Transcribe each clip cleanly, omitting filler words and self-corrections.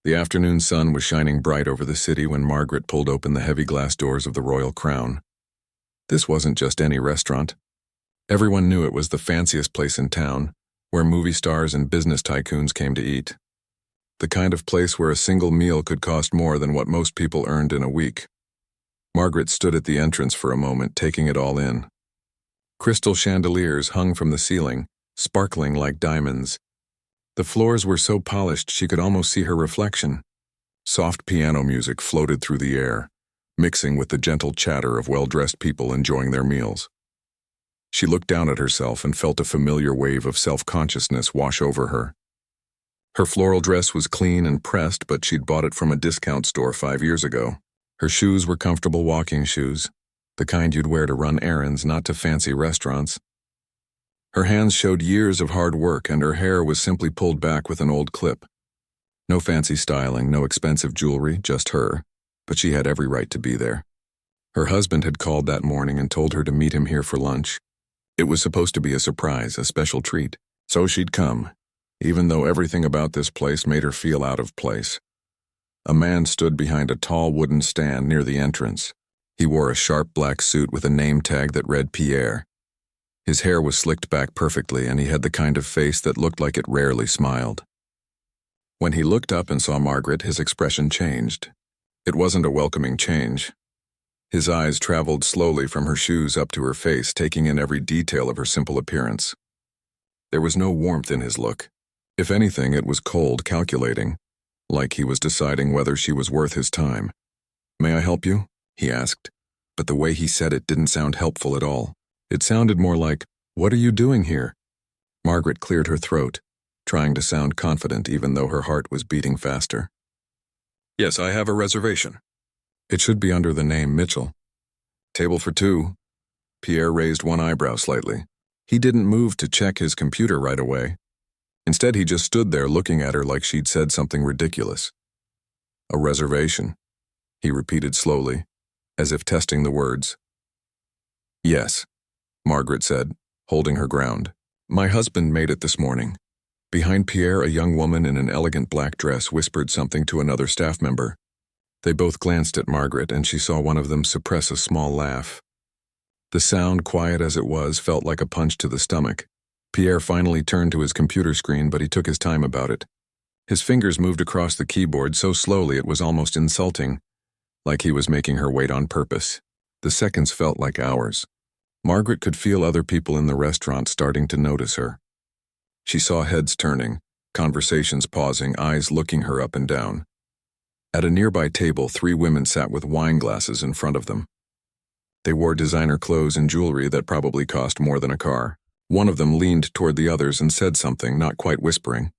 The afternoon sun was shining bright over the city when Margaret pulled open the heavy glass doors of the Royal Crown. This wasn't just any restaurant. Everyone knew it was the fanciest place in town, where movie stars and business tycoons came to eat. The kind of place where a single meal could cost more than what most people earned in a week. Margaret stood at the entrance for a moment, taking it all in. Crystal chandeliers hung from the ceiling, sparkling like diamonds. The floors were so polished she could almost see her reflection. Soft piano music floated through the air, mixing with the gentle chatter of well-dressed people enjoying their meals. She looked down at herself and felt a familiar wave of self-consciousness wash over her. Her floral dress was clean and pressed, but she'd bought it from a discount store 5 years ago. Her shoes were comfortable walking shoes, the kind you'd wear to run errands, not to fancy restaurants. Her hands showed years of hard work, and her hair was simply pulled back with an old clip. No fancy styling, no expensive jewelry, just her, but she had every right to be there. Her husband had called that morning and told her to meet him here for lunch. It was supposed to be a surprise, a special treat, so she'd come, even though everything about this place made her feel out of place. A man stood behind a tall wooden stand near the entrance. He wore a sharp black suit with a name tag that read Pierre. His hair was slicked back perfectly, and he had the kind of face that looked like it rarely smiled. When he looked up and saw Margaret, his expression changed. It wasn't a welcoming change. His eyes traveled slowly from her shoes up to her face, taking in every detail of her simple appearance. There was no warmth in his look. If anything, it was cold, calculating, like he was deciding whether she was worth his time. "May I help you?" he asked, but the way he said it didn't sound helpful at all. It sounded more like, "What are you doing here?" Margaret cleared her throat, trying to sound confident even though her heart was beating faster. "Yes, I have a reservation." "It should be under the name Mitchell." "Table for two." Pierre raised one eyebrow slightly. He didn't move to check his computer right away. Instead, he just stood there looking at her like she'd said something ridiculous. "A reservation," he repeated slowly, as if testing the words. "Yes," Margaret said, holding her ground. "My husband made it this morning." Behind Pierre, a young woman in an elegant black dress whispered something to another staff member. They both glanced at Margaret, and she saw one of them suppress a small laugh. The sound, quiet as it was, felt like a punch to the stomach. Pierre finally turned to his computer screen, but he took his time about it. His fingers moved across the keyboard so slowly it was almost insulting, like he was making her wait on purpose. The seconds felt like hours. Margaret could feel other people in the restaurant starting to notice her. She saw heads turning, conversations pausing, eyes looking her up and down. At a nearby table, 3 women sat with wine glasses in front of them. They wore designer clothes and jewelry that probably cost more than a car. One of them leaned toward the others and said something, not quite whispering.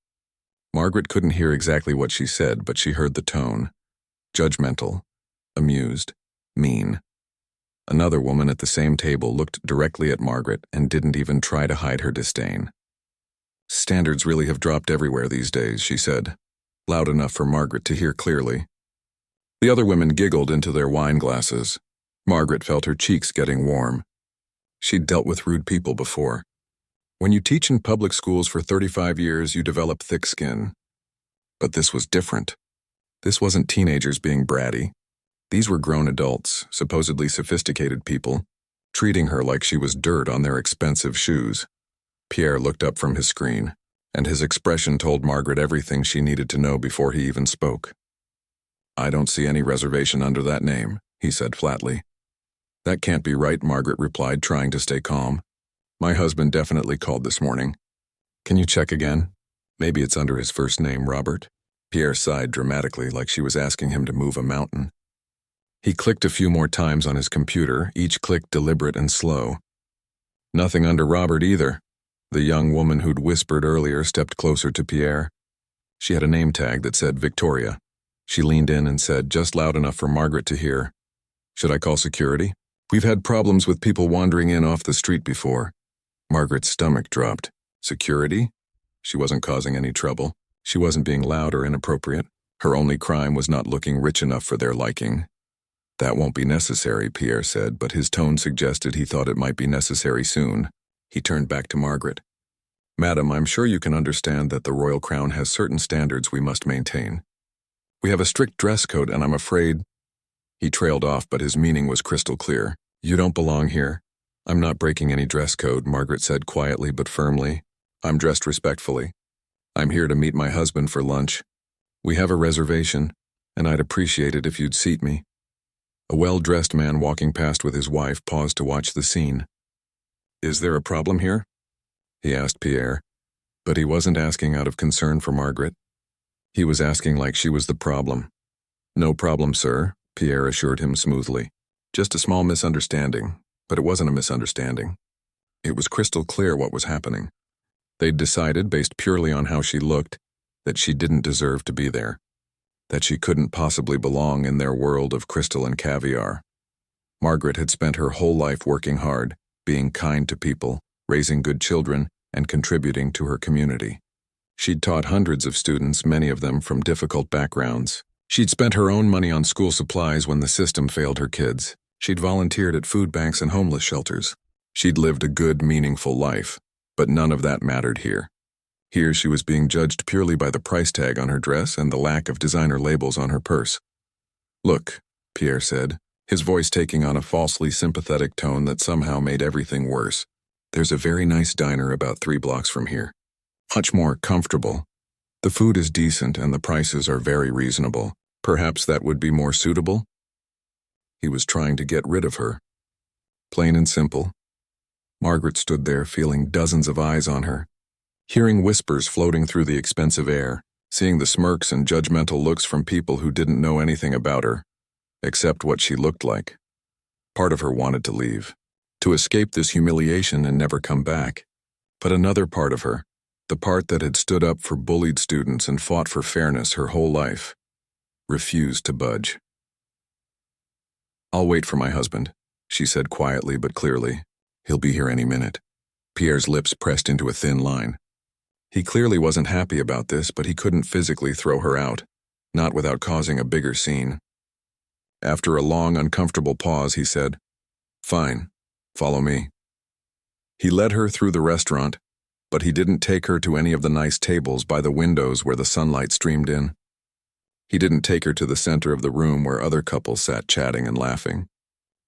Margaret couldn't hear exactly what she said, but she heard the tone. Judgmental, amused, mean. Another woman at the same table looked directly at Margaret and didn't even try to hide her disdain. "Standards really have dropped everywhere these days," she said, loud enough for Margaret to hear clearly. The other women giggled into their wine glasses. Margaret felt her cheeks getting warm. She'd dealt with rude people before. When you teach in public schools for 35 years, you develop thick skin. But this was different. This wasn't teenagers being bratty. These were grown adults, supposedly sophisticated people, treating her like she was dirt on their expensive shoes. Pierre looked up from his screen, and his expression told Margaret everything she needed to know before he even spoke. "I don't see any reservation under that name," he said flatly. "That can't be right," Margaret replied, trying to stay calm. "My husband definitely called this morning." "Can you check again? Maybe it's under his first name, Robert." Pierre sighed dramatically, like she was asking him to move a mountain. He clicked a few more times on his computer, each click deliberate and slow. "Nothing under Robert either." The young woman who'd whispered earlier stepped closer to Pierre. She had a name tag that said Victoria. She leaned in and said, just loud enough for Margaret to hear, "Should I call security? We've had problems with people wandering in off the street before." Margaret's stomach dropped. Security? She wasn't causing any trouble. She wasn't being loud or inappropriate. Her only crime was not looking rich enough for their liking. "That won't be necessary," Pierre said, but his tone suggested he thought it might be necessary soon. He turned back to Margaret. "Madam, I'm sure you can understand that the Royal Crown has certain standards we must maintain. We have a strict dress code and I'm afraid—" He trailed off, but his meaning was crystal clear. "You don't belong here." "I'm not breaking any dress code," Margaret said quietly but firmly. "I'm dressed respectfully. I'm here to meet my husband for lunch. We have a reservation, and I'd appreciate it if you'd seat me." A well-dressed man walking past with his wife paused to watch the scene. "Is there a problem here?" he asked Pierre, but he wasn't asking out of concern for Margaret. He was asking like she was the problem. "No problem, sir," Pierre assured him smoothly. "Just a small misunderstanding." But it wasn't a misunderstanding. It was crystal clear what was happening. They'd decided, based purely on how she looked, that she didn't deserve to be there, that she couldn't possibly belong in their world of crystal and caviar. Margaret had spent her whole life working hard, being kind to people, raising good children, and contributing to her community. She'd taught hundreds of students, many of them from difficult backgrounds. She'd spent her own money on school supplies when the system failed her kids. She'd volunteered at food banks and homeless shelters. She'd lived a good, meaningful life, but none of that mattered here. Here she was being judged purely by the price tag on her dress and the lack of designer labels on her purse. "Look," Pierre said, his voice taking on a falsely sympathetic tone that somehow made everything worse. "There's a very nice diner about 3 blocks from here. Much more comfortable. The food is decent and the prices are very reasonable. Perhaps that would be more suitable?" He was trying to get rid of her. Plain and simple. Margaret stood there feeling dozens of eyes on her, hearing whispers floating through the expensive air, seeing the smirks and judgmental looks from people who didn't know anything about her, except what she looked like. Part of her wanted to leave, to escape this humiliation and never come back. But another part of her, the part that had stood up for bullied students and fought for fairness her whole life, refused to budge. "I'll wait for my husband," she said quietly but clearly. "He'll be here any minute." Pierre's lips pressed into a thin line. He clearly wasn't happy about this, but he couldn't physically throw her out, not without causing a bigger scene. After a long, uncomfortable pause, he said, "Fine, follow me." He led her through the restaurant, but he didn't take her to any of the nice tables by the windows where the sunlight streamed in. He didn't take her to the center of the room where other couples sat chatting and laughing.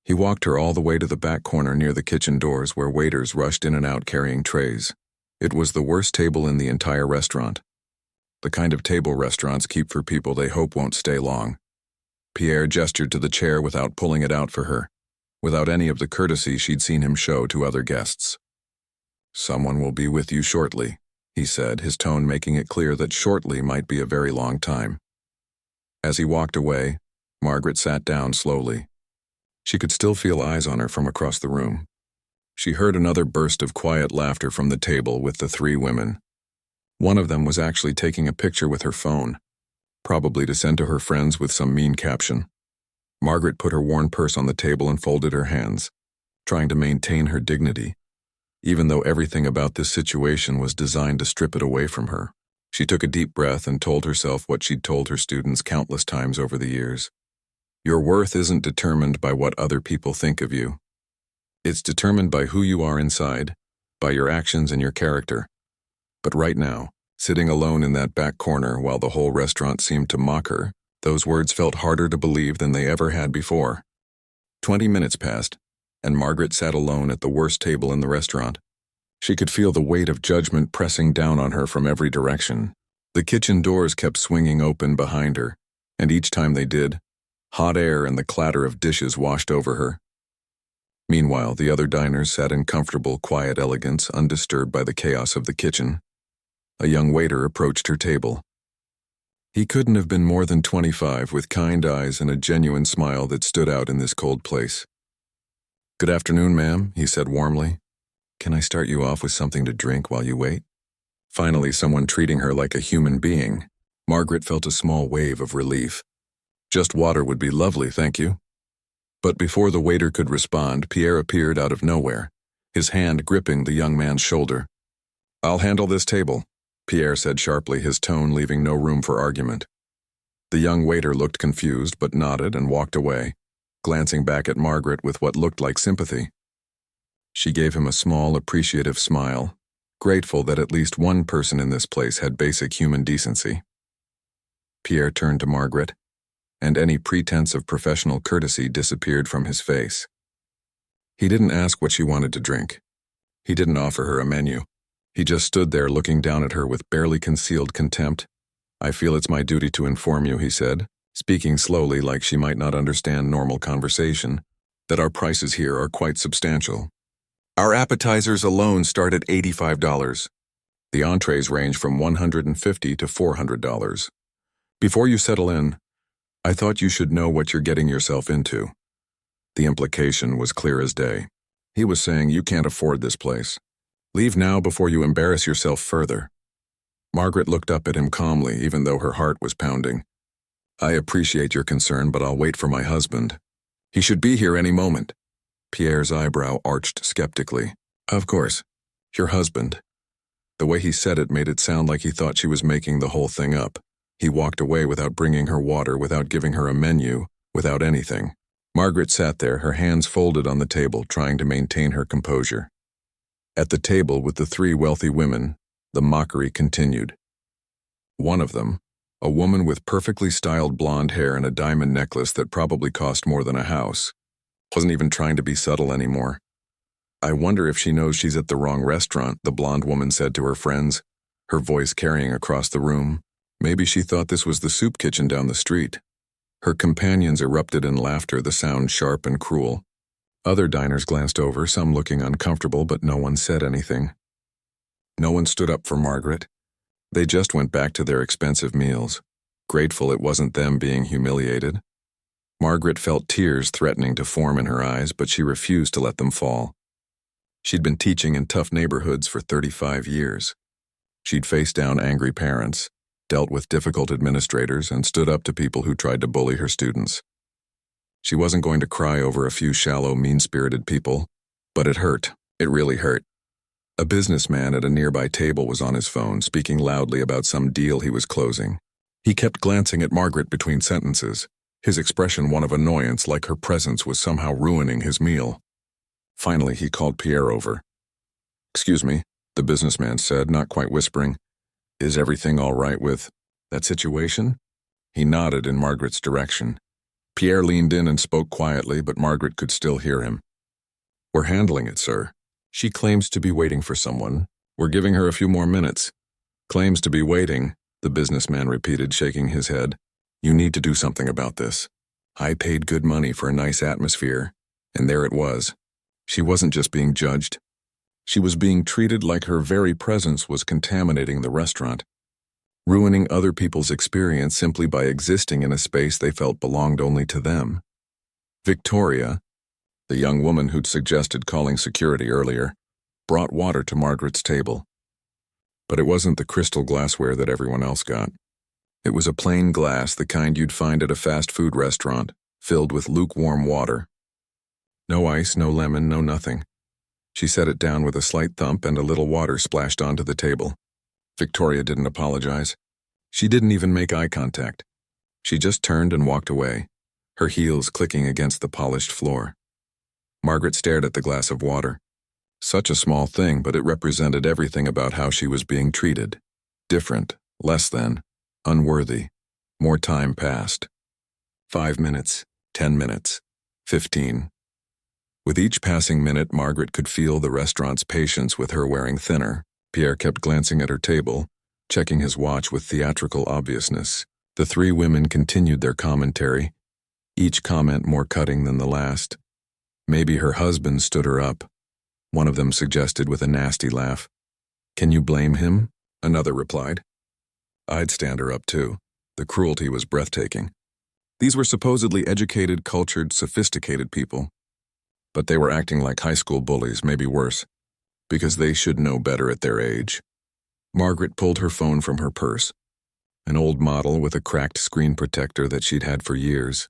He walked her all the way to the back corner near the kitchen doors where waiters rushed in and out carrying trays. It was the worst table in the entire restaurant. The kind of table restaurants keep for people they hope won't stay long. Pierre gestured to the chair without pulling it out for her, without any of the courtesy she'd seen him show to other guests. "Someone will be with you shortly," he said, his tone making it clear that shortly might be a very long time. As he walked away, Margaret sat down slowly. She could still feel eyes on her from across the room. She heard another burst of quiet laughter from the table with the 3 women. One of them was actually taking a picture with her phone, probably to send to her friends with some mean caption. Margaret put her worn purse on the table and folded her hands, trying to maintain her dignity, even though everything about this situation was designed to strip it away from her. She took a deep breath and told herself what she'd told her students countless times over the years. Your worth isn't determined by what other people think of you. It's determined by who you are inside, by your actions and your character. But right now, sitting alone in that back corner while the whole restaurant seemed to mock her, those words felt harder to believe than they ever had before. 20 minutes passed, and Margaret sat alone at the worst table in the restaurant. She could feel the weight of judgment pressing down on her from every direction. The kitchen doors kept swinging open behind her, and each time they did, hot air and the clatter of dishes washed over her. Meanwhile, the other diners sat in comfortable, quiet elegance, undisturbed by the chaos of the kitchen. A young waiter approached her table. He couldn't have been more than 25, with kind eyes and a genuine smile that stood out in this cold place. "Good afternoon, ma'am," he said warmly. "Can I start you off with something to drink while you wait?" Finally, someone treating her like a human being. Margaret felt a small wave of relief. "Just water would be lovely, thank you." But before the waiter could respond, Pierre appeared out of nowhere, his hand gripping the young man's shoulder. "I'll handle this table," Pierre said sharply, his tone leaving no room for argument. The young waiter looked confused but nodded and walked away, glancing back at Margaret with what looked like sympathy. She gave him a small, appreciative smile, grateful that at least one person in this place had basic human decency. Pierre turned to Margaret, and any pretense of professional courtesy disappeared from his face. He didn't ask what she wanted to drink. He didn't offer her a menu. He just stood there looking down at her with barely concealed contempt. "I feel it's my duty to inform you," he said, speaking slowly like she might not understand normal conversation, "that our prices here are quite substantial. Our appetizers alone start at $85. The entrees range from $150 to $400. Before you settle in, I thought you should know what you're getting yourself into." The implication was clear as day. He was saying, "You can't afford this place. Leave now before you embarrass yourself further." Margaret looked up at him calmly, even though her heart was pounding. "I appreciate your concern, but I'll wait for my husband. He should be here any moment." Pierre's eyebrow arched skeptically. "Of course. Your husband." The way he said it made it sound like he thought she was making the whole thing up. He walked away without bringing her water, without giving her a menu, without anything. Margaret sat there, her hands folded on the table, trying to maintain her composure. At the table with the three wealthy women, the mockery continued. One of them, a woman with perfectly styled blonde hair and a diamond necklace that probably cost more than a house, wasn't even trying to be subtle anymore. "I wonder if she knows she's at the wrong restaurant," the blonde woman said to her friends, her voice carrying across the room. Maybe she thought this was the soup kitchen down the street. Her companions erupted in laughter, the sound sharp and cruel. Other diners glanced over, some looking uncomfortable, but no one said anything. No one stood up for Margaret. They just went back to their expensive meals, grateful it wasn't them being humiliated. Margaret felt tears threatening to form in her eyes, but she refused to let them fall. She'd been teaching in tough neighborhoods for 35 years. She'd faced down angry parents, dealt with difficult administrators, and stood up to people who tried to bully her students. She wasn't going to cry over a few shallow, mean-spirited people, but it hurt. It really hurt. A businessman at a nearby table was on his phone, speaking loudly about some deal he was closing. He kept glancing at Margaret between sentences, his expression one of annoyance, like her presence was somehow ruining his meal. Finally, he called Pierre over. "Excuse me," the businessman said, not quite whispering. "Is everything all right with that situation?" He nodded in Margaret's direction. Pierre leaned in and spoke quietly, but Margaret could still hear him. "We're handling it, sir. She claims to be waiting for someone. We're giving her a few more minutes." "Claims to be waiting," the businessman repeated, shaking his head. "You need to do something about this. I paid good money for a nice atmosphere, and there it was. She wasn't just being judged. She was being treated like her very presence was contaminating the restaurant, ruining other people's experience simply by existing in a space they felt belonged only to them." Victoria, the young woman who'd suggested calling security earlier, brought water to Margaret's table. But it wasn't the crystal glassware that everyone else got. It was a plain glass, the kind you'd find at a fast food restaurant, filled with lukewarm water. No ice, no lemon, no nothing. She set it down with a slight thump and a little water splashed onto the table. Victoria didn't apologize. She didn't even make eye contact. She just turned and walked away, her heels clicking against the polished floor. Margaret stared at the glass of water. Such a small thing, but it represented everything about how she was being treated. Different, less than, unworthy. More time passed. 5 minutes, 10 minutes, 15. With each passing minute, Margaret could feel the restaurant's patience with her wearing thinner. Pierre kept glancing at her table, checking his watch with theatrical obviousness. The three women continued their commentary, each comment more cutting than the last. Maybe her husband stood her up. One of them suggested with a nasty laugh. "Can you blame him?" Another replied. "I'd stand her up too." The cruelty was breathtaking. These were supposedly educated, cultured, sophisticated people. But they were acting like high school bullies, maybe worse, because they should know better at their age. Margaret pulled her phone from her purse, an old model with a cracked screen protector that she'd had for years.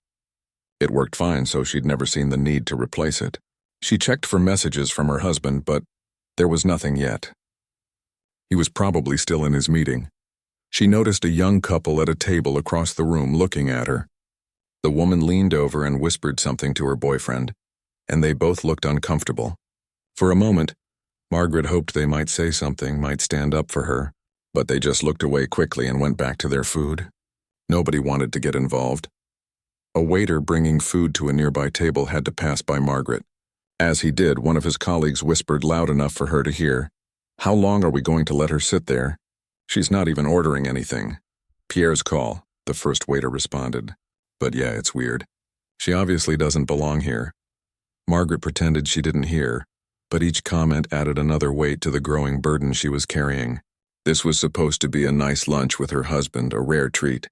It worked fine, so she'd never seen the need to replace it. She checked for messages from her husband, but there was nothing yet. He was probably still in his meeting. She noticed a young couple at a table across the room looking at her. The woman leaned over and whispered something to her boyfriend, and they both looked uncomfortable. For a moment, Margaret hoped they might say something, might stand up for her, but they just looked away quickly and went back to their food. Nobody wanted to get involved. A waiter bringing food to a nearby table had to pass by Margaret. As he did, one of his colleagues whispered loud enough for her to hear, "How long are we going to let her sit there? She's not even ordering anything." "Pierre's call," the first waiter responded. "But yeah, it's weird. She obviously doesn't belong here." Margaret pretended she didn't hear, but each comment added another weight to the growing burden she was carrying. This was supposed to be a nice lunch with her husband, a rare treat.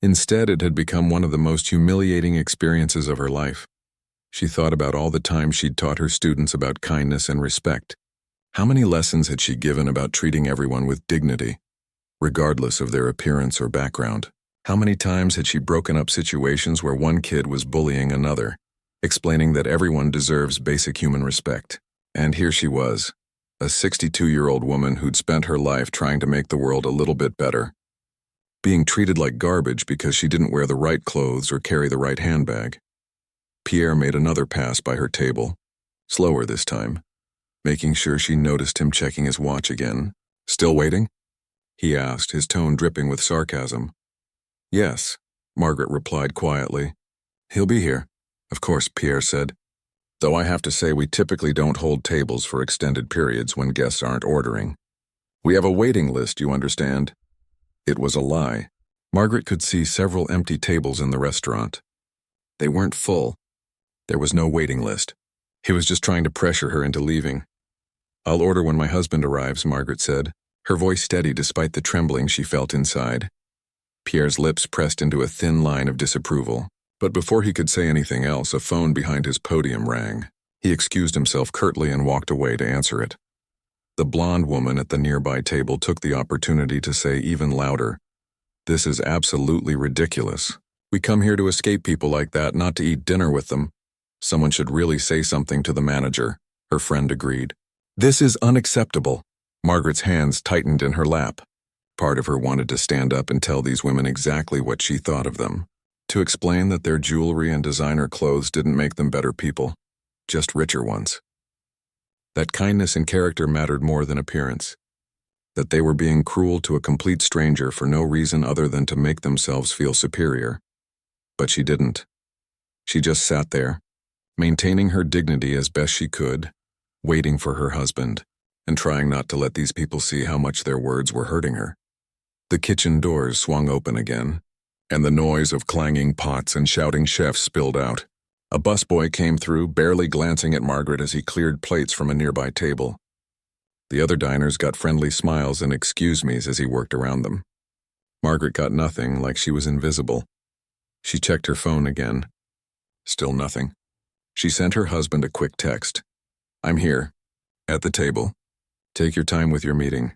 Instead, it had become one of the most humiliating experiences of her life. She thought about all the time she'd taught her students about kindness and respect. How many lessons had she given about treating everyone with dignity, regardless of their appearance or background? How many times had she broken up situations where one kid was bullying another, explaining that everyone deserves basic human respect? And here she was, a 62-year-old woman who'd spent her life trying to make the world a little bit better, being treated like garbage because she didn't wear the right clothes or carry the right handbag. Pierre made another pass by her table, slower this time, making sure she noticed him checking his watch again. "Still waiting?" he asked, his tone dripping with sarcasm. "Yes," Margaret replied quietly. "He'll be here," of course, Pierre said. "Though I have to say we typically don't hold tables for extended periods when guests aren't ordering. We have a waiting list, you understand." It was a lie. Margaret could see several empty tables in the restaurant. They weren't full. There was no waiting list. He was just trying to pressure her into leaving. "I'll order when my husband arrives," Margaret said, her voice steady despite the trembling she felt inside. Pierre's lips pressed into a thin line of disapproval, but before he could say anything else, a phone behind his podium rang. He excused himself curtly and walked away to answer it. The blonde woman at the nearby table took the opportunity to say even louder, "This is absolutely ridiculous. We come here to escape people like that, not to eat dinner with them." "Someone should really say something to the manager," her friend agreed. "This is unacceptable." Margaret's hands tightened in her lap. Part of her wanted to stand up and tell these women exactly what she thought of them, to explain that their jewelry and designer clothes didn't make them better people, just richer ones. That kindness and character mattered more than appearance. That they were being cruel to a complete stranger for no reason other than to make themselves feel superior. But she didn't. She just sat there, maintaining her dignity as best she could, waiting for her husband, and trying not to let these people see how much their words were hurting her. The kitchen doors swung open again, and the noise of clanging pots and shouting chefs spilled out. A busboy came through, barely glancing at Margaret as he cleared plates from a nearby table. The other diners got friendly smiles and excuse-me's as he worked around them. Margaret got nothing, like she was invisible. She checked her phone again. Still nothing. She sent her husband a quick text. "I'm here, at the table. Take your time with your meeting."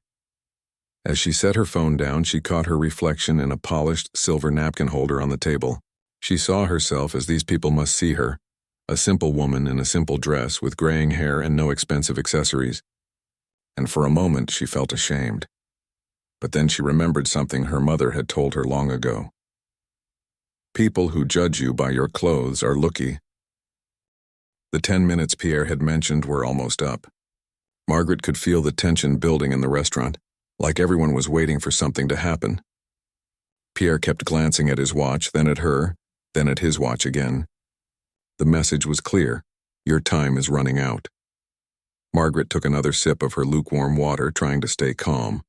As she set her phone down, she caught her reflection in a polished silver napkin holder on the table. She saw herself as these people must see her, a simple woman in a simple dress with graying hair and no expensive accessories. And for a moment she felt ashamed. But then she remembered something her mother had told her long ago. "People who judge you by your clothes are lucky." The 10 minutes Pierre had mentioned were almost up. Margaret could feel the tension building in the restaurant, like everyone was waiting for something to happen. Pierre kept glancing at his watch, then at her, then at his watch again. The message was clear: your time is running out. Margaret took another sip of her lukewarm water, trying to stay calm.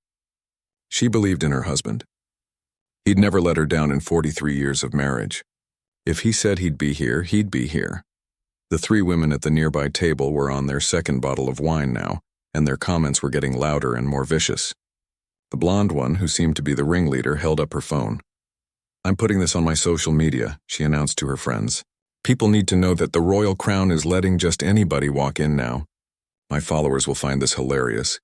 She believed in her husband. He'd never let her down in 43 years of marriage. If he said he'd be here, he'd be here. The 3 women at the nearby table were on their second bottle of wine now, and their comments were getting louder and more vicious. The blonde one, who seemed to be the ringleader, held up her phone. "I'm putting this on my social media," she announced to her friends. "People need to know that the Royal Crown is letting just anybody walk in now. My followers will find this hilarious."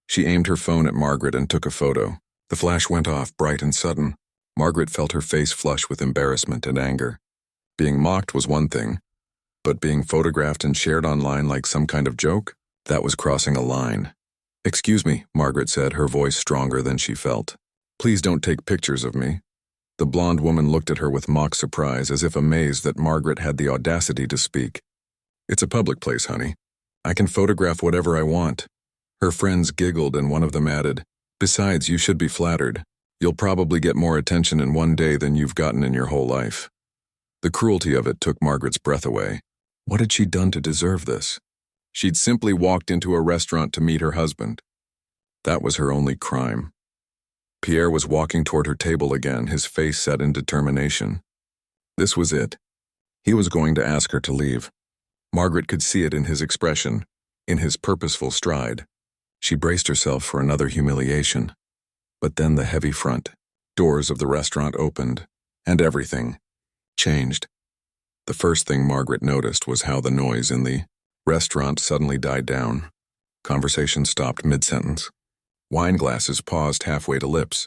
She aimed her phone at Margaret and took a photo. The flash went off, bright and sudden. Margaret felt her face flush with embarrassment and anger. Being mocked was one thing, but being photographed and shared online like some kind of joke? That was crossing a line. "Excuse me," Margaret said, her voice stronger than she felt. "Please don't take pictures of me." The blonde woman looked at her with mock surprise, as if amazed that Margaret had the audacity to speak. "It's a public place, honey. I can photograph whatever I want." Her friends giggled and one of them added, "Besides, you should be flattered. You'll probably get more attention in one day than you've gotten in your whole life." The cruelty of it took Margaret's breath away. What had she done to deserve this? She'd simply walked into a restaurant to meet her husband. That was her only crime. Pierre was walking toward her table again, his face set in determination. This was it. He was going to ask her to leave. Margaret could see it in his expression, in his purposeful stride. She braced herself for another humiliation. But then the heavy front doors of the restaurant opened, and everything changed. The first thing Margaret noticed was how the noise in the restaurant suddenly died down. Conversation stopped mid-sentence. Wine glasses paused halfway to lips.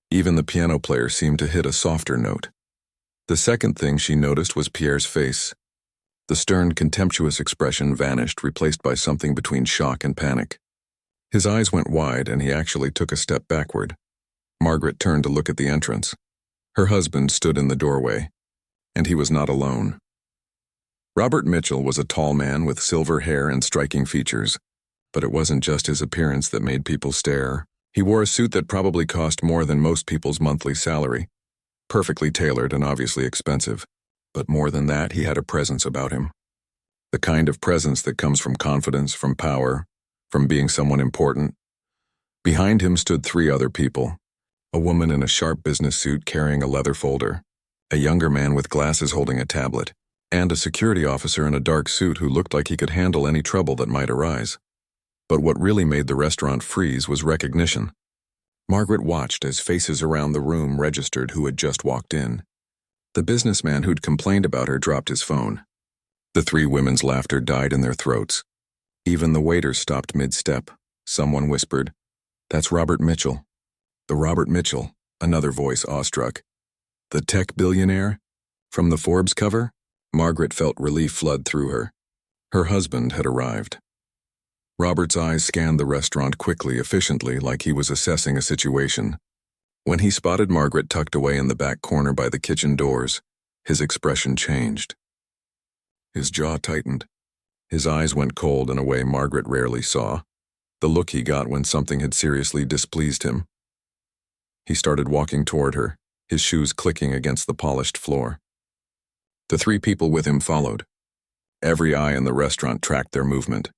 Even the piano player seemed to hit a softer note. The second thing she noticed was Pierre's face. The stern, contemptuous expression vanished, replaced by something between shock and panic. His eyes went wide, and he actually took a step backward. Margaret turned to look at the entrance. Her husband stood in the doorway, and he was not alone. Robert Mitchell was a tall man with silver hair and striking features, but it wasn't just his appearance that made people stare. He wore a suit that probably cost more than most people's monthly salary. Perfectly tailored and obviously expensive. But more than that, he had a presence about him. The kind of presence that comes from confidence, from power, from being someone important. Behind him stood three other people. A woman in a sharp business suit carrying a leather folder, a younger man with glasses holding a tablet, and a security officer in a dark suit who looked like he could handle any trouble that might arise. But what really made the restaurant freeze was recognition. Margaret watched as faces around the room registered who had just walked in. The businessman who'd complained about her dropped his phone. The three women's laughter died in their throats. Even the waiter stopped mid-step. Someone whispered, "That's Robert Mitchell." The Robert Mitchell, another voice awestruck. The tech billionaire? From the Forbes cover? Margaret felt relief flood through her. Her husband had arrived. Robert's eyes scanned the restaurant quickly, efficiently, like he was assessing a situation. When he spotted Margaret tucked away in the back corner by the kitchen doors, his expression changed. His jaw tightened. His eyes went cold in a way Margaret rarely saw, the look he got when something had seriously displeased him. He started walking toward her, his shoes clicking against the polished floor. The three people with him followed. Every eye in the restaurant tracked their movement.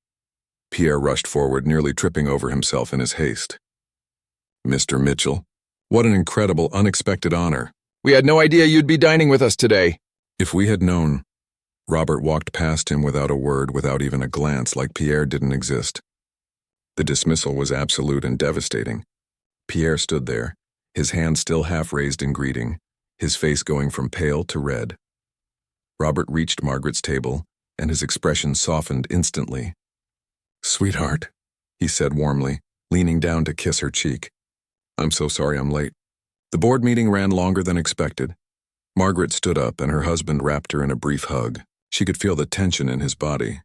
Pierre rushed forward, nearly tripping over himself in his haste. "Mr. Mitchell, what an incredible, unexpected honor. We had no idea you'd be dining with us today." If we had known." Robert walked past him without a word, without even a glance, like Pierre didn't exist. The dismissal was absolute and devastating. Pierre stood there, his hand still half raised in greeting, his face going from pale to red. Robert reached Margaret's table, and his expression softened instantly. "Sweetheart," he said warmly, leaning down to kiss her cheek. "I'm so sorry I'm late." The board meeting ran longer than expected. Margaret stood up, and her husband wrapped her in a brief hug. She could feel the tension in his body,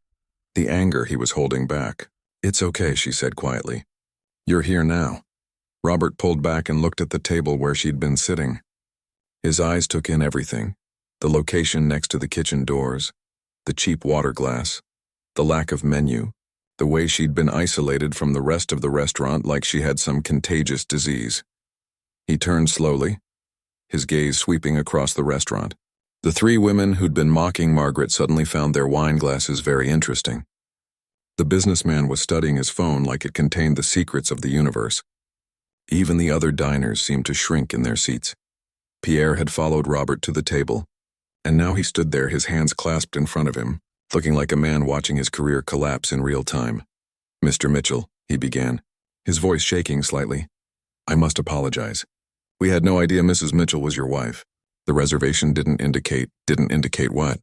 the anger he was holding back. "It's okay," she said quietly. "You're here now." Robert pulled back and looked at the table where she'd been sitting. His eyes took in everything: the location next to the kitchen doors, the cheap water glass, the lack of menu, the way she'd been isolated from the rest of the restaurant like she had some contagious disease. He turned slowly, his gaze sweeping across the restaurant. The three women who'd been mocking Margaret suddenly found their wine glasses very interesting. The businessman was studying his phone like it contained the secrets of the universe. Even the other diners seemed to shrink in their seats. Pierre had followed Robert to the table, and now he stood there, his hands clasped in front of him, looking like a man watching his career collapse in real time. "Mr. Mitchell," he began, his voice shaking slightly, "I must apologize. We had no idea Mrs. Mitchell was your wife. The reservation didn't indicate what?"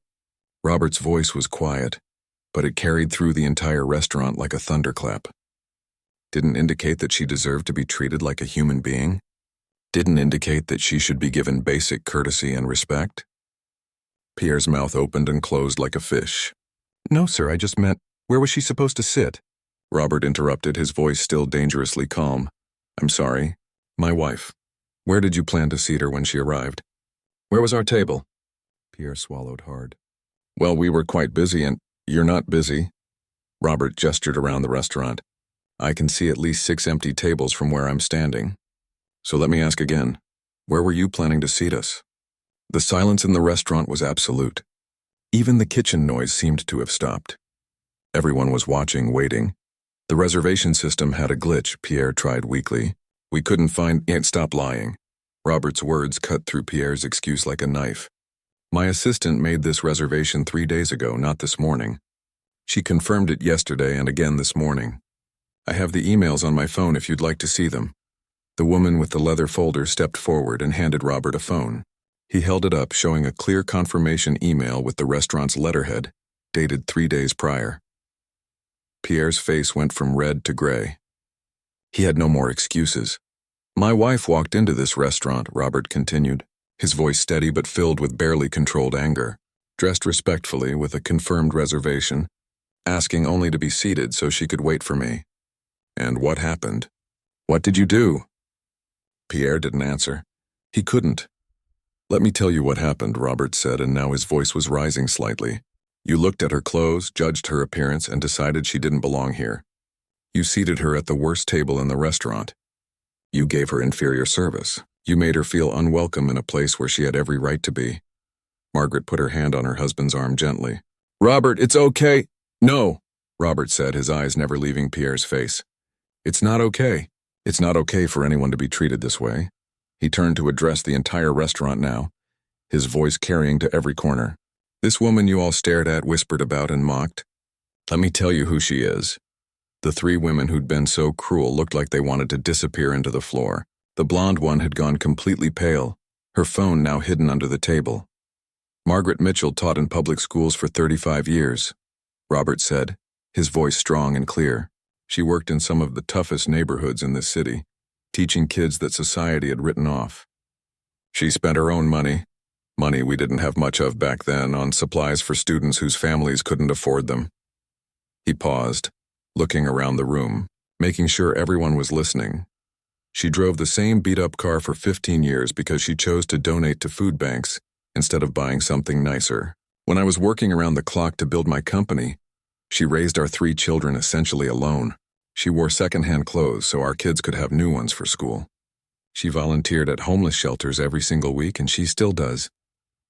Robert's voice was quiet, but it carried through the entire restaurant like a thunderclap. Didn't indicate that she deserved to be treated like a human being? Didn't indicate that she should be given basic courtesy and respect? Pierre's mouth opened and closed like a fish. "No, sir, I just meant, where was she supposed to sit?" Robert interrupted, his voice still dangerously calm. "I'm sorry. My wife. Where did you plan to seat her when she arrived?" "Where was our table?" Pierre swallowed hard. "Well, we were quite busy, and you're not busy." Robert gestured around the restaurant. "I can see at least 6 empty tables from where I'm standing." So let me ask again, where were you planning to seat us? The silence in the restaurant was absolute. Even the kitchen noise seemed to have stopped. Everyone was watching, waiting. The reservation system had a glitch, Pierre tried weakly. We couldn't find it. Stop lying. Robert's words cut through Pierre's excuse like a knife. My assistant made this reservation 3 days ago, not this morning. She confirmed it yesterday and again this morning. I have the emails on my phone if you'd like to see them. The woman with the leather folder stepped forward and handed Robert a phone. He held it up, showing a clear confirmation email with the restaurant's letterhead, dated 3 days prior. Pierre's face went from red to gray. He had no more excuses. My wife walked into this restaurant, Robert continued, his voice steady but filled with barely controlled anger, dressed respectfully with a confirmed reservation, asking only to be seated so she could wait for me. And what happened? What did you do? Pierre didn't answer. He couldn't. Let me tell you what happened, Robert said, and now his voice was rising slightly. You looked at her clothes, judged her appearance, and decided she didn't belong here. You seated her at the worst table in the restaurant. You gave her inferior service. You made her feel unwelcome in a place where she had every right to be. Margaret put her hand on her husband's arm gently. Robert, it's okay. No, Robert said, his eyes never leaving Pierre's face. It's not okay. It's not okay for anyone to be treated this way. He turned to address the entire restaurant now, his voice carrying to every corner. This woman you all stared at, whispered about, and mocked. Let me tell you who she is. The 3 women who'd been so cruel looked like they wanted to disappear into the floor. The blonde one had gone completely pale, her phone now hidden under the table. Margaret Mitchell taught in public schools for 35 years, Robert said, his voice strong and clear. She worked in some of the toughest neighborhoods in this city, teaching kids that society had written off. She spent her own money we didn't have much of back then, on supplies for students whose families couldn't afford them. He paused, looking around the room, making sure everyone was listening. She drove the same beat-up car for 15 years because she chose to donate to food banks instead of buying something nicer. When I was working around the clock to build my company, she raised our 3 children essentially alone. She wore secondhand clothes so our kids could have new ones for school. She volunteered at homeless shelters every single week, and she still does.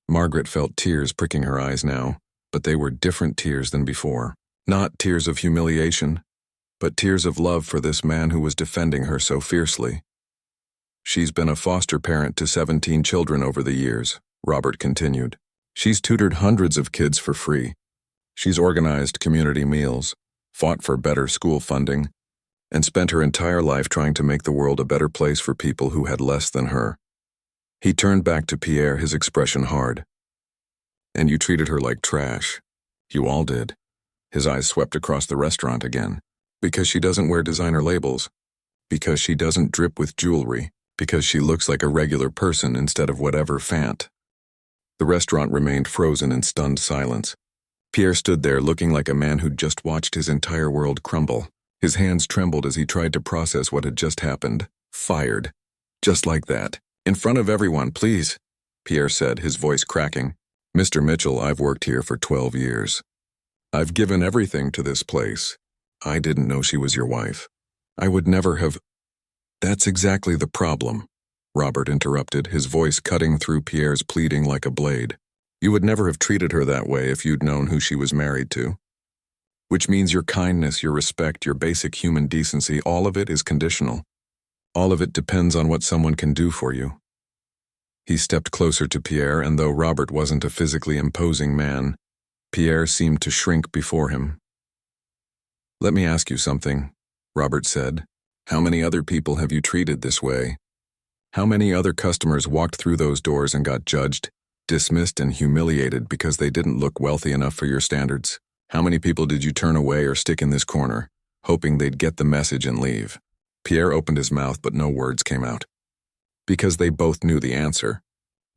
Margaret felt tears pricking her eyes now, but they were different tears than before. Not tears of humiliation, but tears of love for this man who was defending her so fiercely. She's been a foster parent to 17 children over the years, Robert continued. She's tutored hundreds of kids for free. She's organized community meals, fought for better school funding, and spent her entire life trying to make the world a better place for people who had less than her. He turned back to Pierre, his expression hard. And you treated her like trash. You all did. His eyes swept across the restaurant again. Because she doesn't wear designer labels. Because she doesn't drip with jewelry. Because she looks like a regular person instead of whatever fant. The restaurant remained frozen in stunned silence. Pierre stood there looking like a man who'd just watched his entire world crumble. His hands trembled as he tried to process what had just happened. Fired. Just like that. In front of everyone, please, Pierre said, his voice cracking. Mr. Mitchell, I've worked here for 12 years. I've given everything to this place. I didn't know she was your wife. I would never have. That's exactly the problem, Robert interrupted, his voice cutting through Pierre's pleading like a blade. You would never have treated her that way if you'd known who she was married to. Which means your kindness, your respect, your basic human decency, all of it is conditional. All of it depends on what someone can do for you. He stepped closer to Pierre, and though Robert wasn't a physically imposing man, Pierre seemed to shrink before him. Let me ask you something, Robert said. How many other people have you treated this way? How many other customers walked through those doors and got judged, dismissed, and humiliated because they didn't look wealthy enough for your standards? How many people did you turn away or stick in this corner, hoping they'd get the message and leave? Pierre opened his mouth, but no words came out. Because they both knew the answer.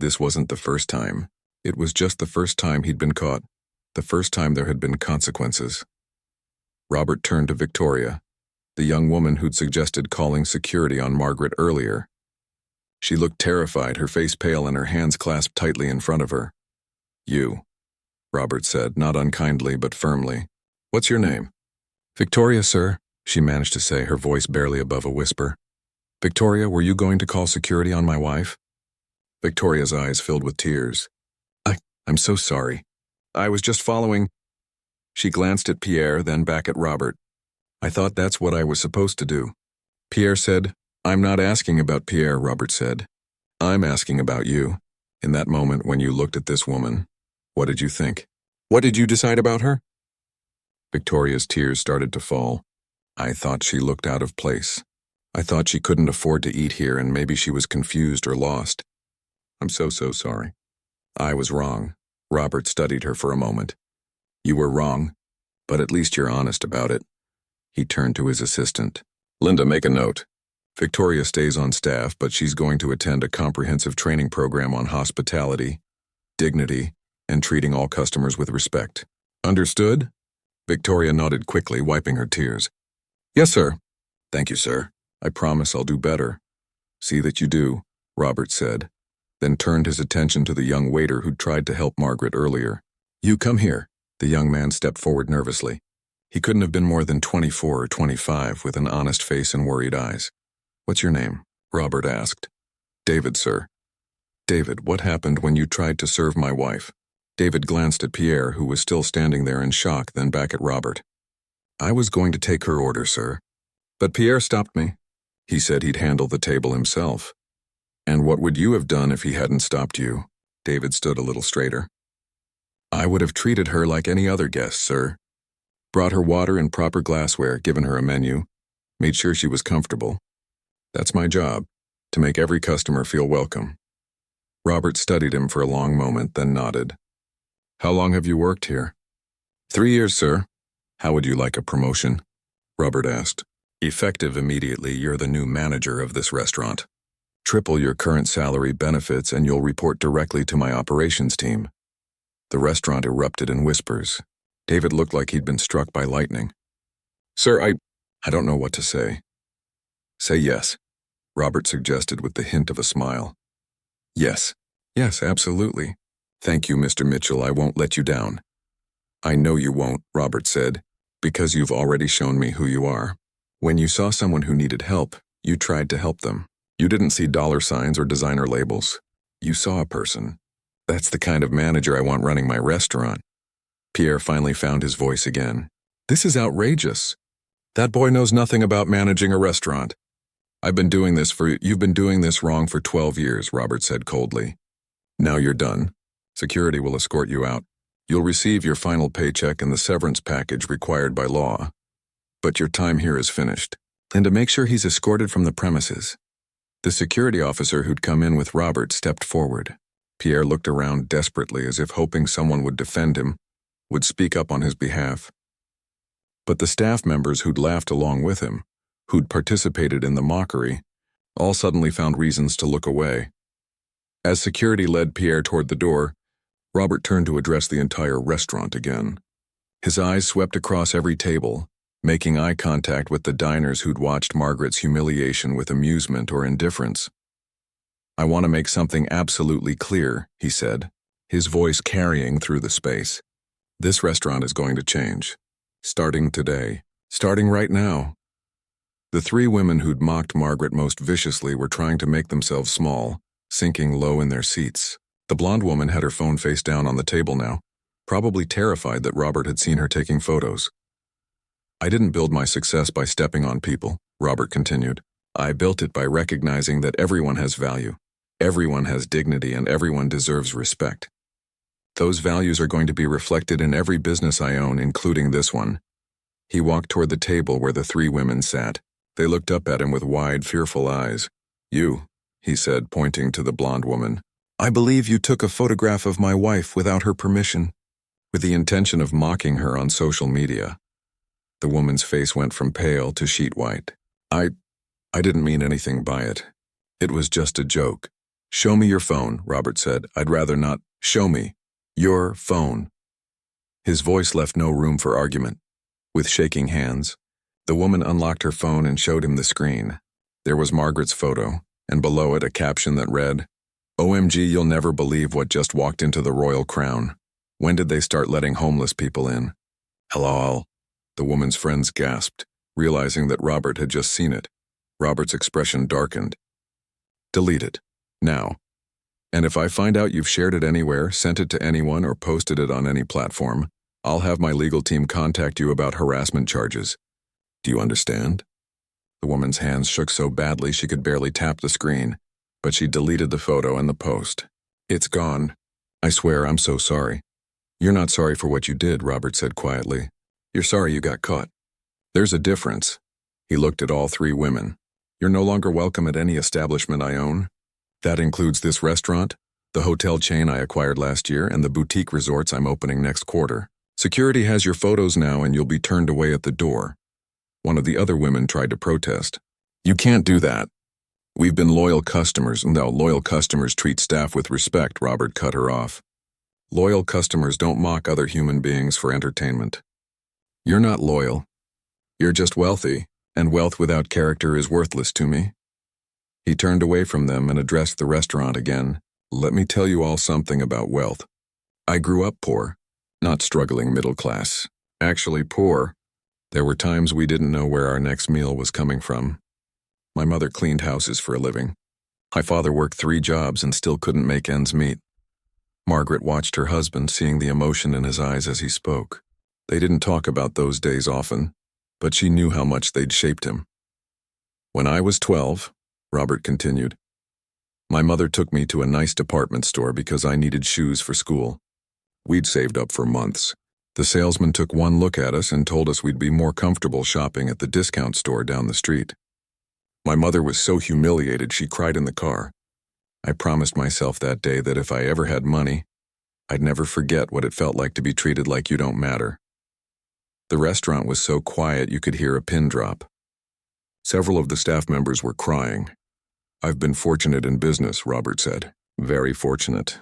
This wasn't the first time. It was just the first time he'd been caught. The first time there had been consequences. Robert turned to Victoria, the young woman who'd suggested calling security on Margaret earlier. She looked terrified, her face pale and her hands clasped tightly in front of her. You, Robert said, not unkindly but firmly. What's your name? Victoria, sir, she managed to say, her voice barely above a whisper. Victoria, were you going to call security on my wife? Victoria's eyes filled with tears. I'm so sorry. I was just following. She glanced at Pierre, then back at Robert. I thought that's what I was supposed to do. Pierre said, I'm not asking about Pierre, Robert said. I'm asking about you. In that moment when you looked at this woman, what did you think? What did you decide about her? Victoria's tears started to fall. I thought she looked out of place. I thought she couldn't afford to eat here and maybe she was confused or lost. I'm so sorry. I was wrong. Robert studied her for a moment. You were wrong, but at least you're honest about it. He turned to his assistant. Linda, make a note. Victoria stays on staff, but she's going to attend a comprehensive training program on hospitality, dignity, and treating all customers with respect. Understood? Victoria nodded quickly, wiping her tears. Yes, sir. Thank you, sir. I promise I'll do better. See that you do, Robert said, then turned his attention to the young waiter who'd tried to help Margaret earlier. You come here. The young man stepped forward nervously. He couldn't have been more than 24 or 25, with an honest face and worried eyes. What's your name? Robert asked. David, sir. David, what happened when you tried to serve my wife? David glanced at Pierre, who was still standing there in shock, then back at Robert. I was going to take her order, sir. But Pierre stopped me. He said he'd handle the table himself. And what would you have done if he hadn't stopped you? David stood a little straighter. I would have treated her like any other guest, sir. Brought her water in proper glassware, given her a menu, made sure she was comfortable. That's my job, to make every customer feel welcome. Robert studied him for a long moment, then nodded. How long have you worked here? 3 years, sir. How would you like a promotion? Robert asked. Effective immediately, you're the new manager of this restaurant. Triple your current salary, benefits, and you'll report directly to my operations team. The restaurant erupted in whispers. David looked like he'd been struck by lightning. Sir, I don't know what to say. Say yes, Robert suggested with the hint of a smile. Yes. Yes, absolutely. Thank you, Mr. Mitchell, I won't let you down. I know you won't, Robert said, because you've already shown me who you are. When you saw someone who needed help, you tried to help them. You didn't see dollar signs or designer labels. You saw a person. That's the kind of manager I want running my restaurant. Pierre finally found his voice again. This is outrageous. That boy knows nothing about managing a restaurant. You've been doing this wrong for 12 years, Robert said coldly. Now you're done. Security will escort you out. You'll receive your final paycheck and the severance package required by law. But your time here is finished. And to make sure he's escorted from the premises. The security officer who'd come in with Robert stepped forward. Pierre looked around desperately as if hoping someone would defend him, would speak up on his behalf. But the staff members who'd laughed along with him, who'd participated in the mockery, all suddenly found reasons to look away. As security led Pierre toward the door, Robert turned to address the entire restaurant again. His eyes swept across every table, making eye contact with the diners who'd watched Margaret's humiliation with amusement or indifference. I want to make something absolutely clear, he said, his voice carrying through the space. This restaurant is going to change. Starting today. Starting right now. The three women who'd mocked Margaret most viciously were trying to make themselves small, sinking low in their seats. The blonde woman had her phone face down on the table now, probably terrified that Robert had seen her taking photos. I didn't build my success by stepping on people, Robert continued. I built it by recognizing that everyone has value, everyone has dignity, and everyone deserves respect. Those values are going to be reflected in every business I own, including this one. He walked toward the table where the three women sat. They looked up at him with wide, fearful eyes. You, he said, pointing to the blonde woman. I believe you took a photograph of my wife without her permission, with the intention of mocking her on social media. The woman's face went from pale to sheet white. I didn't mean anything by it. It was just a joke. Show me your phone, Robert said. I'd rather not. Show me. Your phone. His voice left no room for argument. With shaking hands, the woman unlocked her phone and showed him the screen. There was Margaret's photo, and below it a caption that read, OMG, you'll never believe what just walked into the Royal Crown. When did they start letting homeless people in? LOL. The woman's friends gasped, realizing that Robert had just seen it. Robert's expression darkened. Delete it. Now. And if I find out you've shared it anywhere, sent it to anyone, or posted it on any platform, I'll have my legal team contact you about harassment charges. Do you understand? The woman's hands shook so badly she could barely tap the screen, but she deleted the photo and the post. It's gone. I swear I'm so sorry. You're not sorry for what you did, Robert said quietly. You're sorry you got caught. There's a difference. He looked at all three women. You're no longer welcome at any establishment I own. That includes this restaurant, the hotel chain I acquired last year, and the boutique resorts I'm opening next quarter. Security has your photos now and you'll be turned away at the door. One of the other women tried to protest. You can't do that. We've been loyal customers. No, loyal customers treat staff with respect, Robert cut her off. Loyal customers don't mock other human beings for entertainment. You're not loyal. You're just wealthy, and wealth without character is worthless to me. He turned away from them and addressed the restaurant again. Let me tell you all something about wealth. I grew up poor, not struggling middle class. Actually poor. There were times we didn't know where our next meal was coming from. My mother cleaned houses for a living. My father worked 3 jobs and still couldn't make ends meet. Margaret watched her husband, seeing the emotion in his eyes as he spoke. They didn't talk about those days often, but she knew how much they'd shaped him. When I was 12, Robert continued, my mother took me to a nice department store because I needed shoes for school. We'd saved up for months. The salesman took one look at us and told us we'd be more comfortable shopping at the discount store down the street. My mother was so humiliated she cried in the car. I promised myself that day that if I ever had money, I'd never forget what it felt like to be treated like you don't matter. The restaurant was so quiet you could hear a pin drop. Several of the staff members were crying. I've been fortunate in business, Robert said. Very fortunate.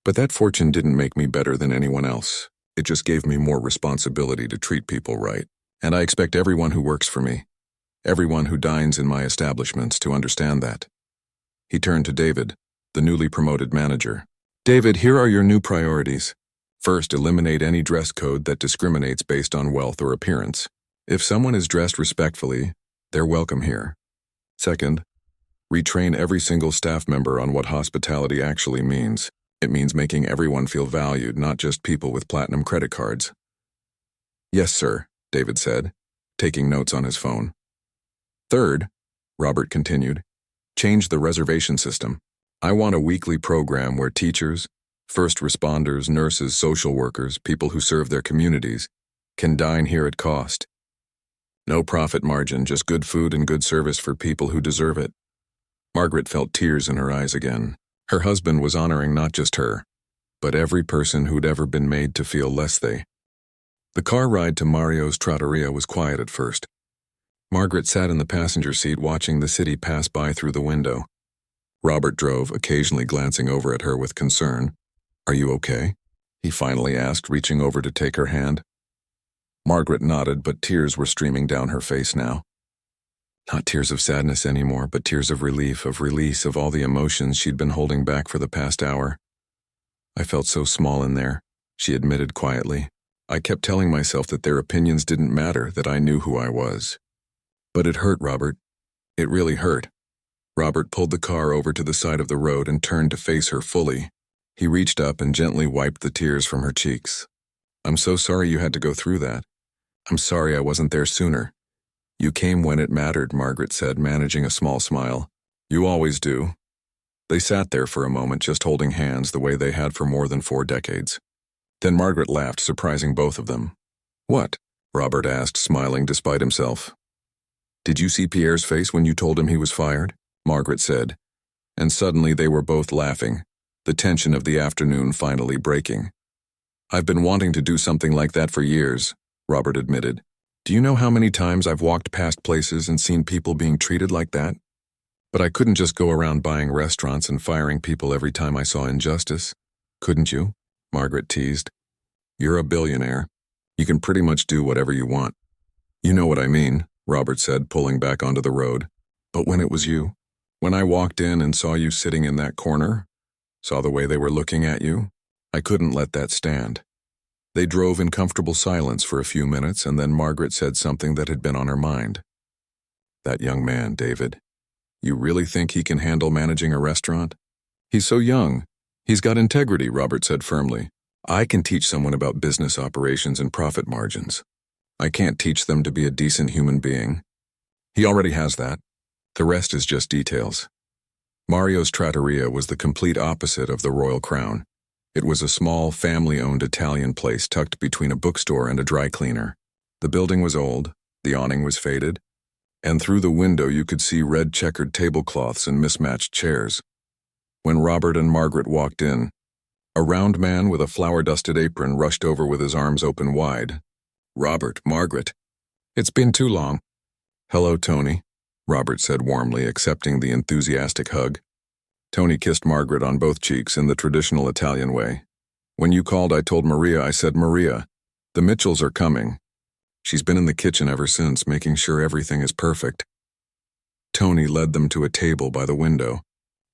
But that fortune didn't make me better than anyone else. It just gave me more responsibility to treat people right. And I expect everyone who works for me, everyone who dines in my establishments, to understand that. He turned to David, the newly promoted manager. David, here are your new priorities. First, eliminate any dress code that discriminates based on wealth or appearance. If someone is dressed respectfully, they're welcome here. Second, retrain every single staff member on what hospitality actually means. It means making everyone feel valued, not just people with platinum credit cards. Yes, sir, David said, taking notes on his phone. Third, Robert continued, change the reservation system. I want a weekly program where teachers, first responders, nurses, social workers, people who serve their communities, can dine here at cost. No profit margin, just good food and good service for people who deserve it. Margaret felt tears in her eyes again. Her husband was honoring not just her, but every person who'd ever been made to feel less than. The car ride to Mario's trattoria was quiet at first. Margaret sat in the passenger seat watching the city pass by through the window. Robert drove, occasionally glancing over at her with concern. Are you okay? He finally asked, reaching over to take her hand. Margaret nodded, but tears were streaming down her face now. Not tears of sadness anymore, but tears of relief, of release of all the emotions she'd been holding back for the past hour. I felt so small in there, she admitted quietly. I kept telling myself that their opinions didn't matter, that I knew who I was. But it hurt, Robert. It really hurt. Robert pulled the car over to the side of the road and turned to face her fully. He reached up and gently wiped the tears from her cheeks. I'm so sorry you had to go through that. I'm sorry I wasn't there sooner. You came when it mattered, Margaret said, managing a small smile. You always do. They sat there for a moment, just holding hands the way they had for more than 4 decades. Then Margaret laughed, surprising both of them. What? Robert asked, smiling despite himself. Did you see Pierre's face when you told him he was fired? Margaret said. And suddenly they were both laughing, the tension of the afternoon finally breaking. I've been wanting to do something like that for years, Robert admitted. Do you know how many times I've walked past places and seen people being treated like that? But I couldn't just go around buying restaurants and firing people every time I saw injustice. Couldn't you? Margaret teased. You're a billionaire. You can pretty much do whatever you want. You know what I mean, Robert said, pulling back onto the road. But when it was you, when I walked in and saw you sitting in that corner, saw the way they were looking at you, I couldn't let that stand. They drove in comfortable silence for a few minutes, and then Margaret said something that had been on her mind. That young man, David. You really think he can handle managing a restaurant? He's so young. He's got integrity, Robert said firmly. I can teach someone about business operations and profit margins. I can't teach them to be a decent human being. He already has that. The rest is just details. Mario's Trattoria was the complete opposite of the Royal Crown. It was a small, family-owned Italian place tucked between a bookstore and a dry cleaner. The building was old, the awning was faded, and through the window you could see red checkered tablecloths and mismatched chairs. When Robert and Margaret walked in, a round man with a flour-dusted apron rushed over with his arms open wide. Robert, Margaret. It's been too long. Hello, Tony, Robert said warmly, accepting the enthusiastic hug. Tony kissed Margaret on both cheeks in the traditional Italian way. When you called, I told Maria, I said, Maria, the Mitchells are coming. She's been in the kitchen ever since, making sure everything is perfect. Tony led them to a table by the window.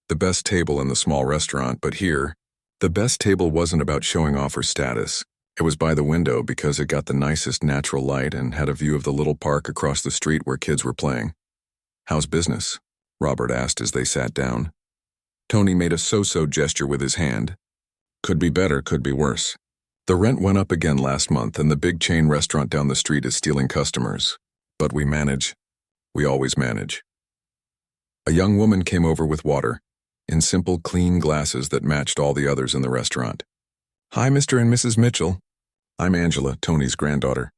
The best table in the small restaurant, but here, the best table wasn't about showing off her status. It was by the window because it got the nicest natural light and had a view of the little park across the street where kids were playing. How's business? Robert asked as they sat down. Tony made a so-so gesture with his hand. Could be better, could be worse. The rent went up again last month and the big chain restaurant down the street is stealing customers. But we manage. We always manage. A young woman came over with water, in simple, clean glasses that matched all the others in the restaurant. Hi, Mr. and Mrs. Mitchell. I'm Angela, Tony's granddaughter.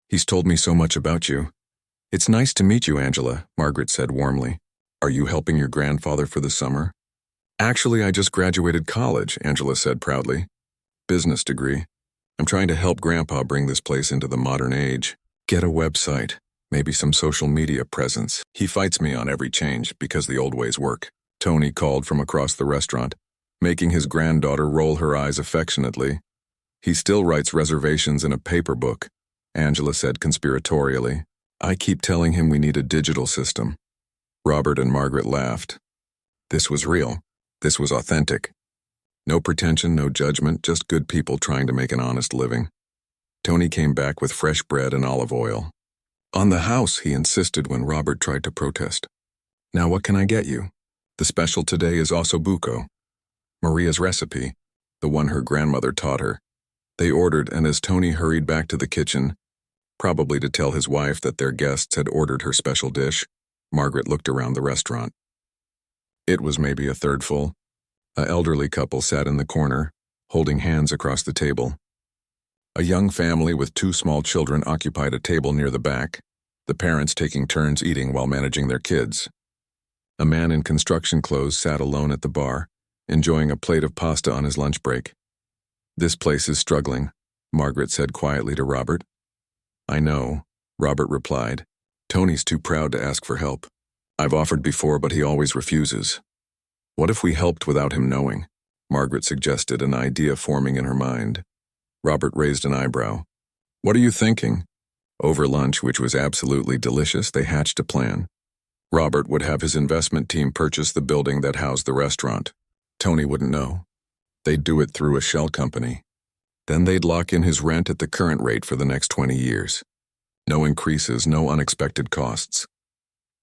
He's told me so much about you. It's nice to meet you, Angela, Margaret said warmly. Are you helping your grandfather for the summer? Actually, I just graduated college, Angela said proudly. Business degree. I'm trying to help Grandpa bring this place into the modern age. Get a website, maybe some social media presence. He fights me on every change because the old ways work. Tony called from across the restaurant, making his granddaughter roll her eyes affectionately. He still writes reservations in a paper book, Angela said conspiratorially. I keep telling him we need a digital system. Robert and Margaret laughed. This was real. This was authentic. No pretension, no judgment, just good people trying to make an honest living. Tony came back with fresh bread and olive oil. On the house, he insisted when Robert tried to protest. Now what can I get you? The special today is ossobuco, Maria's recipe, the one her grandmother taught her. They ordered, and as Tony hurried back to the kitchen, probably to tell his wife that their guests had ordered her special dish, Margaret looked around the restaurant. It was maybe a third full. An elderly couple sat in the corner, holding hands across the table. A young family with 2 small children occupied a table near the back, the parents taking turns eating while managing their kids. A man in construction clothes sat alone at the bar, enjoying a plate of pasta on his lunch break. This place is struggling, Margaret said quietly to Robert. I know, Robert replied. Tony's too proud to ask for help. I've offered before, but he always refuses. What if we helped without him knowing? Margaret suggested, an idea forming in her mind. Robert raised an eyebrow. What are you thinking? Over lunch, which was absolutely delicious, they hatched a plan. Robert would have his investment team purchase the building that housed the restaurant. Tony wouldn't know. They'd do it through a shell company. Then they'd lock in his rent at the current rate for the next 20 years. No increases, no unexpected costs.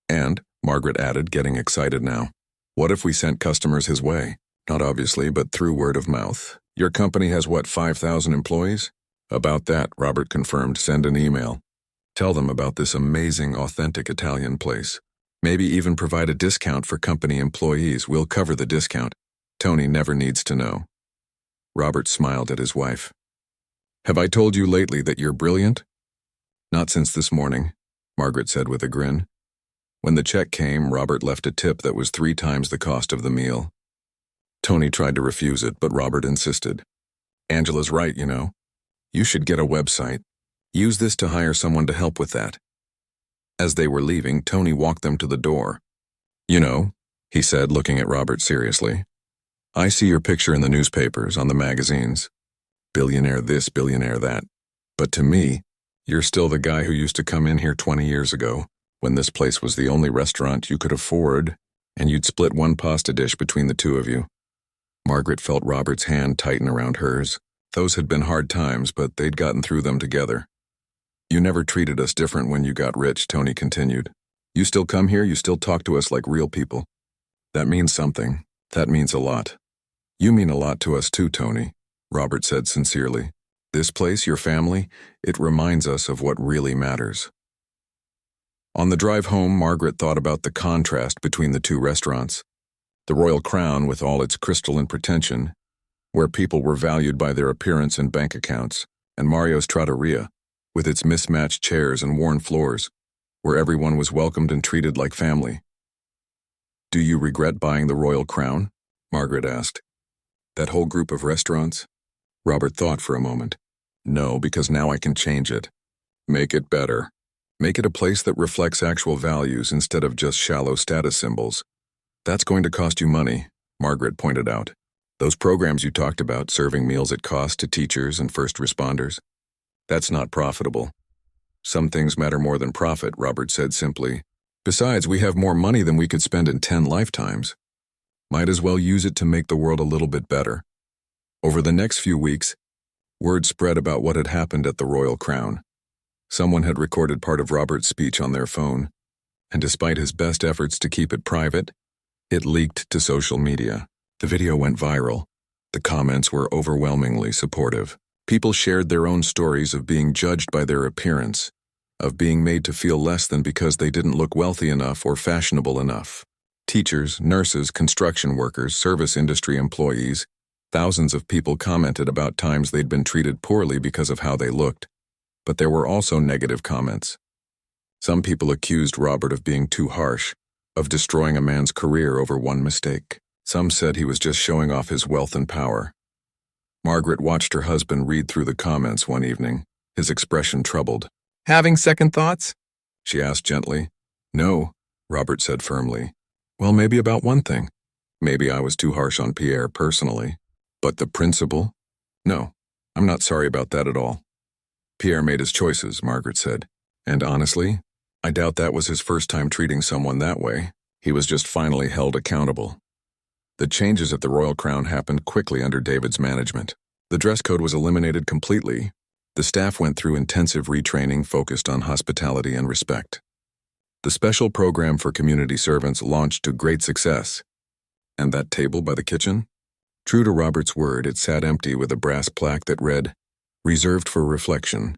And, Margaret added, getting excited now, what if we sent customers his way? Not obviously, but through word of mouth. Your company has what, 5,000 employees? About that, Robert confirmed. Send an email. Tell them about this amazing, authentic Italian place. Maybe even provide a discount for company employees. We'll cover the discount. Tony never needs to know. Robert smiled at his wife. Have I told you lately that you're brilliant? Not since this morning, Margaret said with a grin. When the check came, Robert left a tip that was 3 times the cost of the meal. Tony tried to refuse it, but Robert insisted. Angela's right, you know. You should get a website. Use this to hire someone to help with that. As they were leaving, Tony walked them to the door. You know, he said, looking at Robert seriously. I see your picture in the newspapers, on the magazines. Billionaire this, billionaire that. But to me, you're still the guy who used to come in here 20 years ago, when this place was the only restaurant you could afford, and you'd split one pasta dish between the 2 of you. Margaret felt Robert's hand tighten around hers. Those had been hard times, but they'd gotten through them together. You never treated us different when you got rich, Tony continued. You still come here, you still talk to us like real people. That means something. That means a lot. You mean a lot to us too, Tony, Robert said sincerely. This place, your family, it reminds us of what really matters. On the drive home, Margaret thought about the contrast between the two restaurants. The Royal Crown, with all its crystalline pretension, where people were valued by their appearance and bank accounts, and Mario's Trattoria, with its mismatched chairs and worn floors, where everyone was welcomed and treated like family. Do you regret buying the Royal Crown? Margaret asked. That whole group of restaurants? Robert thought for a moment. No, because now I can change it. Make it better. Make it a place that reflects actual values instead of just shallow status symbols. That's going to cost you money, Margaret pointed out. Those programs you talked about, serving meals at cost to teachers and first responders. That's not profitable. Some things matter more than profit, Robert said simply. Besides, we have more money than we could spend in 10 lifetimes. Might as well use it to make the world a little bit better. Over the next few weeks, word spread about what had happened at the Royal Crown. Someone had recorded part of Robert's speech on their phone, and despite his best efforts to keep it private, it leaked to social media. The video went viral. The comments were overwhelmingly supportive. People shared their own stories of being judged by their appearance, of being made to feel less than because they didn't look wealthy enough or fashionable enough. Teachers, nurses, construction workers, service industry employees, thousands of people commented about times they'd been treated poorly because of how they looked. But there were also negative comments. Some people accused Robert of being too harsh, of destroying a man's career over one mistake. Some said he was just showing off his wealth and power. Margaret watched her husband read through the comments one evening, his expression troubled. Having second thoughts? She asked gently. No, Robert said firmly. Well, maybe about one thing. Maybe I was too harsh on Pierre personally. But the principle? No, I'm not sorry about that at all. Pierre made his choices, Margaret said. And honestly, I doubt that was his first time treating someone that way. He was just finally held accountable. The changes at the Royal Crown happened quickly under David's management. The dress code was eliminated completely. The staff went through intensive retraining focused on hospitality and respect. The special program for community servants launched to great success. And that table by the kitchen? True to Robert's word, it sat empty with a brass plaque that read, "Reserved for reflection."